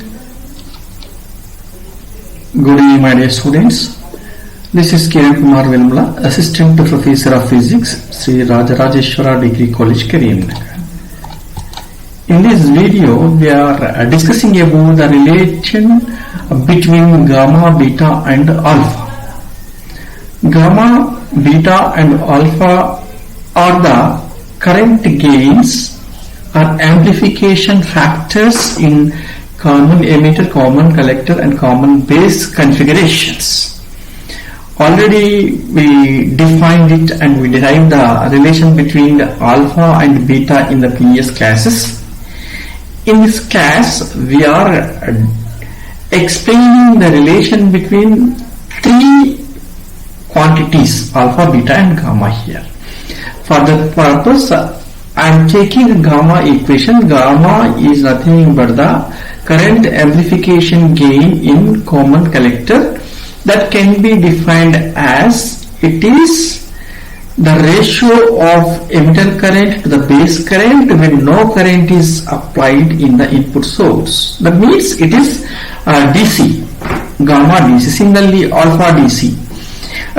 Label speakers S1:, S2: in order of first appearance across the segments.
S1: Good evening, my dear students. This is Kiran Kumar Velmula, Assistant Professor of Physics, Sri Rajarajeshwara Degree College, Karimnagar. In this video, we are discussing about the relation between gamma, beta and alpha. Gamma, beta and alpha are the current gains or amplification factors in common emitter, common collector and common base configurations. Already we defined it and we derived the relation between the alpha and beta in the previous classes. In this class, we are explaining the relation between three quantities, alpha, beta and gamma here. For that purpose, I am taking gamma equation. Gamma is nothing but the current amplification gain in common collector that can be defined as it is the ratio of emitter current to the base current when no current is applied in the input source. That means it is DC, gamma DC, similarly alpha DC.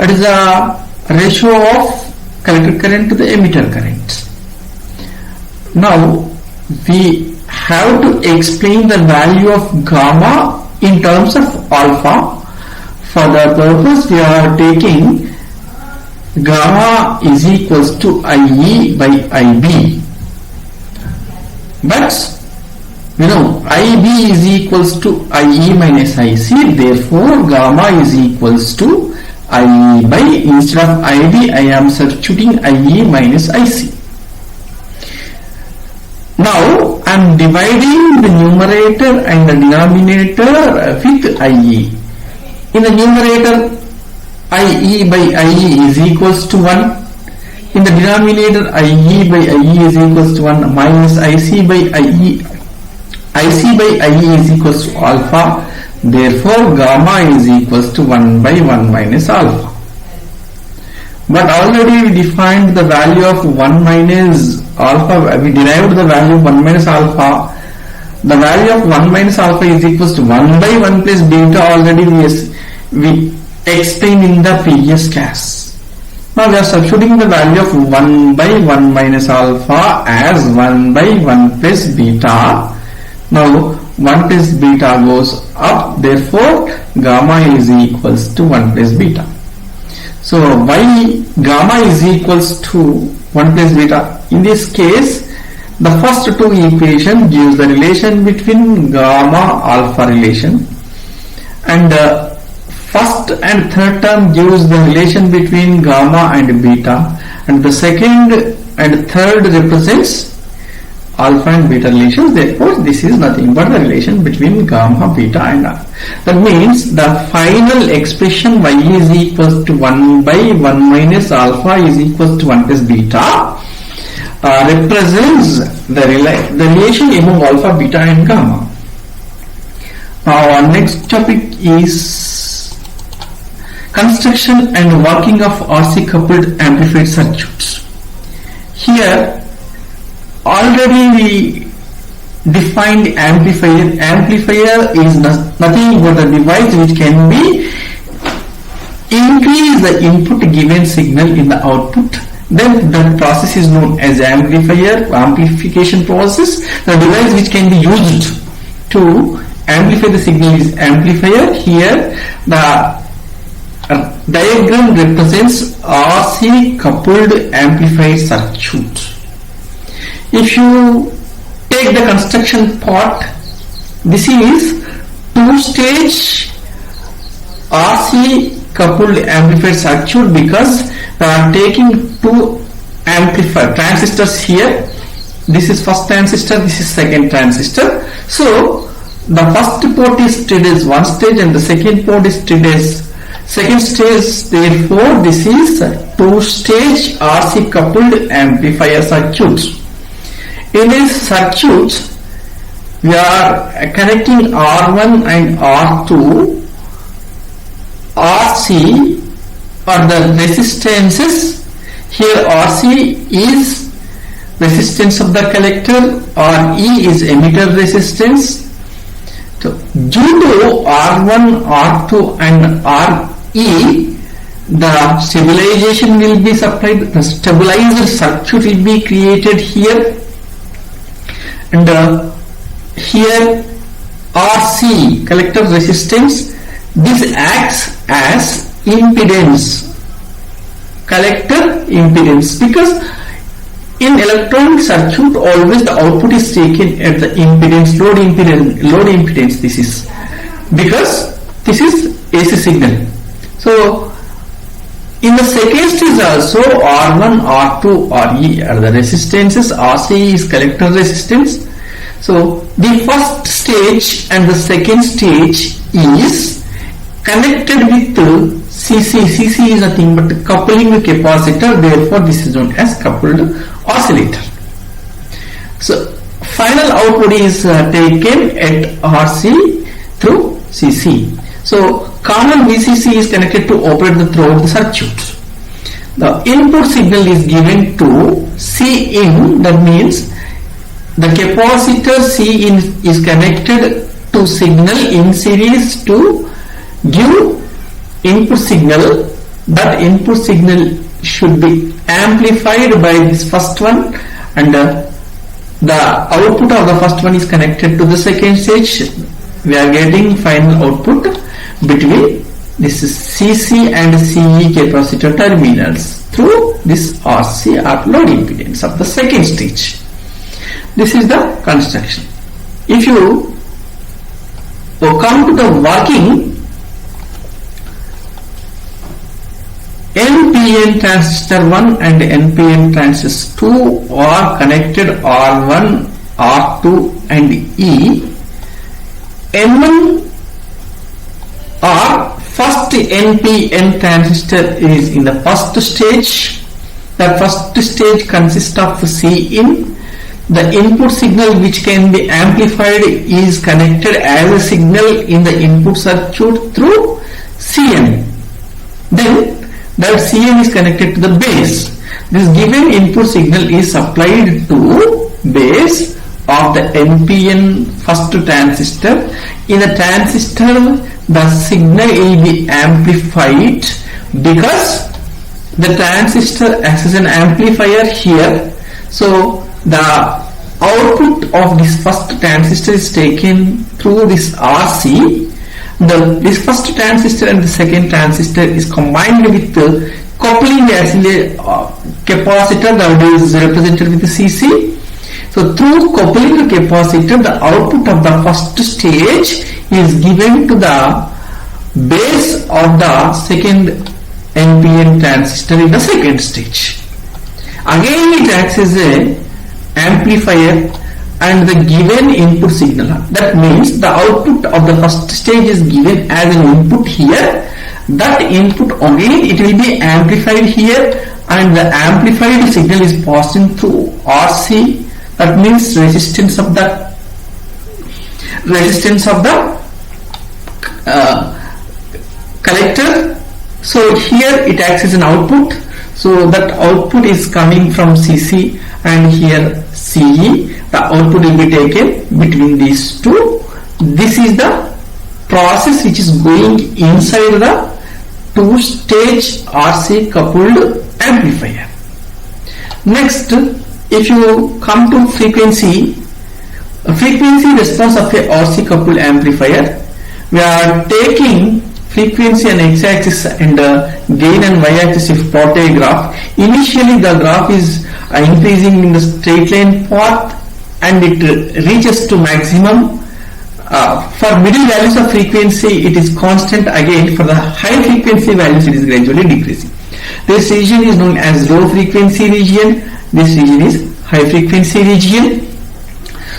S1: It is a ratio of collector current to the emitter current. Now we have to explain the value of gamma in terms of alpha. For the purpose, we are taking gamma is equals to IE by IB. But you know, IB is equals to IE minus IC. Therefore, gamma is equals to IE by, instead of IB, I am substituting IE minus IC. Now I am dividing the numerator and the denominator with IE. In the numerator, IE by IE is equals to 1. In the denominator, IE by IE is equals to 1 minus IC by IE. IC by IE is equals to alpha. Therefore, gamma is equals to 1 by 1 minus alpha. But already we defined the value of 1 minus alpha. We derived the value of 1 minus alpha. The value of 1 minus alpha is equals to 1 by 1 plus beta. Already we explained in the previous class. Now we are substituting the value of 1 by 1 minus alpha as 1 by 1 plus beta. Now 1 plus beta goes up. Therefore, gamma is equals to 1 plus beta. So why gamma is equals to 1 plus beta? In this case, the first two equation gives the relation between gamma alpha relation, and first and third term gives the relation between gamma and beta, and the second and third represents alpha and beta relations. Therefore, this is nothing but the relation between gamma, beta and alpha. That means the final expression y is equals to 1 by 1 minus alpha is equals to 1 plus beta represents the relation among alpha, beta and gamma. Now our next topic is construction and working of RC coupled amplified circuits. Here already we defined amplifier. Amplifier is nothing but a device which can be increase the input given signal in the output. Then the process is known as amplification process. The device which can be used to amplify the signal is amplifier. Here the diagram represents RC coupled amplified circuit. If you take the construction part, this is two-stage RC coupled amplified circuit because we are taking two amplifier transistors here. This is first transistor, this is second transistor. So the first port is treated as one stage and the second port is treated as second stage. Therefore, this is two-stage RC coupled amplifier circuit. In this circuit, we are connecting R1 and R2. RC are the resistances. Here RC is resistance of the collector, RE is emitter resistance. So due to R1, R2 and RE, the stabilization will be supplied, the stabilizer circuit will be created here, and here RC, collector resistance, this acts as impedance, collector impedance, because in electronic circuit always the output is taken at the impedance, load impedance this is, because this is AC signal. So in the second stage also R1, R2, RE are the resistances, RC is collector resistance. So the first stage and the second stage is connected with CC. CC is nothing but coupling capacitor, therefore this is known as coupled oscillator. So final output is taken at RC through CC. So common VCC is connected to operate throughout the circuit. The input signal is given to Cin, that means the capacitor Cin is connected to signal in series to give input signal. That input signal should be amplified by this first one, and the output of the first one is connected to the second stage. We are getting final output between this CC and CE capacitor terminals through this RC or load impedance of the second stage. This is the construction. If you come to the working, NPN transistor 1 and NPN transistor 2 are connected R1, R2 and E. N1 or first NPN transistor is in the first stage. The first stage consists of Cin. The input signal which can be amplified is connected as a signal in the input circuit through Cn. Then that Cn is connected to the base. This given input signal is supplied to base of the NPN first transistor. In the transistor, the signal will be amplified because the transistor acts as an amplifier here. So the output of this first transistor is taken through this RC. This first transistor and the second transistor is combined with the coupling capacitor that is represented with the CC. So through coupling capacitor, the output of the first stage is given to the base of the second NPN transistor in the second stage. Again it acts as a amplifier and the given input signal. That means the output of the first stage is given as an input here. That input again it will be amplified here, and the amplified signal is passing through RC. That means resistance of the collector. So here it acts as an output. So that output is coming from CC and here CE. The output will be taken between these two. This is the process which is going inside the two-stage RC coupled amplifier. Next, if you come to frequency response of a RC coupled amplifier, we are taking frequency and x-axis and gain and y-axis if plot a graph. Initially the graph is increasing in the straight line path and it reaches to maximum. For middle values of frequency it is constant. Again for the high frequency values it is gradually decreasing. This region is known as low frequency region. This region is high frequency region.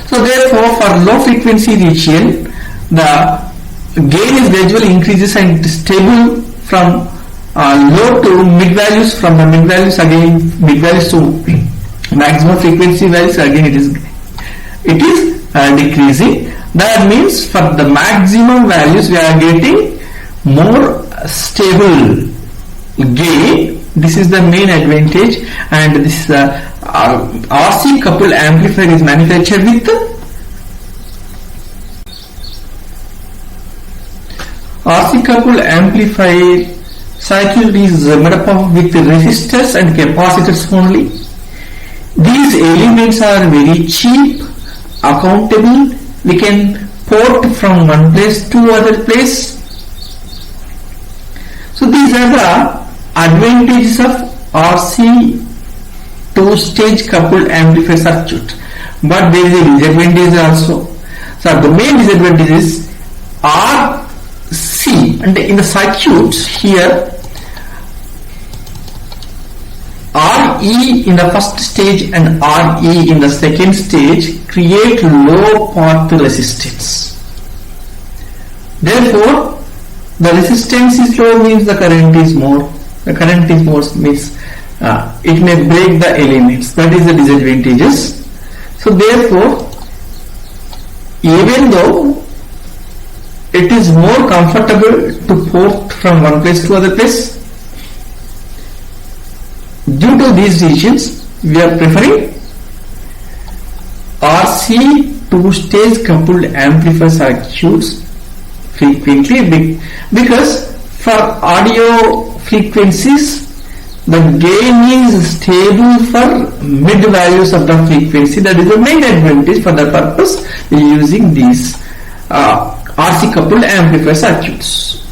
S1: So therefore for low frequency region the gain is gradually increases and stable from low to mid values, from the mid values again mid values to maximum frequency values, again it is decreasing. That means for the maximum values we are getting more stable gain. This is the main advantage, and this RC coupled amplifier is manufactured with RC coupled amplifier circuit is made up of with resistors and capacitors only. These elements are very cheap, accountable. We can port from one place to other place. So these are the advantages of RC two-stage coupled amplifier circuit. But there is a disadvantage also. So the main disadvantage is RC, and in the circuits here RE in the first stage and RE in the second stage create low path resistance. Therefore, the resistance is low means the current is more. The current is more means it may break the elements. That is the disadvantages. So therefore, even though it is more comfortable to port from one place to other place, due to these reasons, we are preferring RC two-stage coupled amplifier circuits frequently, because for audio frequencies the gain is stable for mid values of the frequency. That is the main advantage. For the purpose we are using these RC coupled amplifier circuits.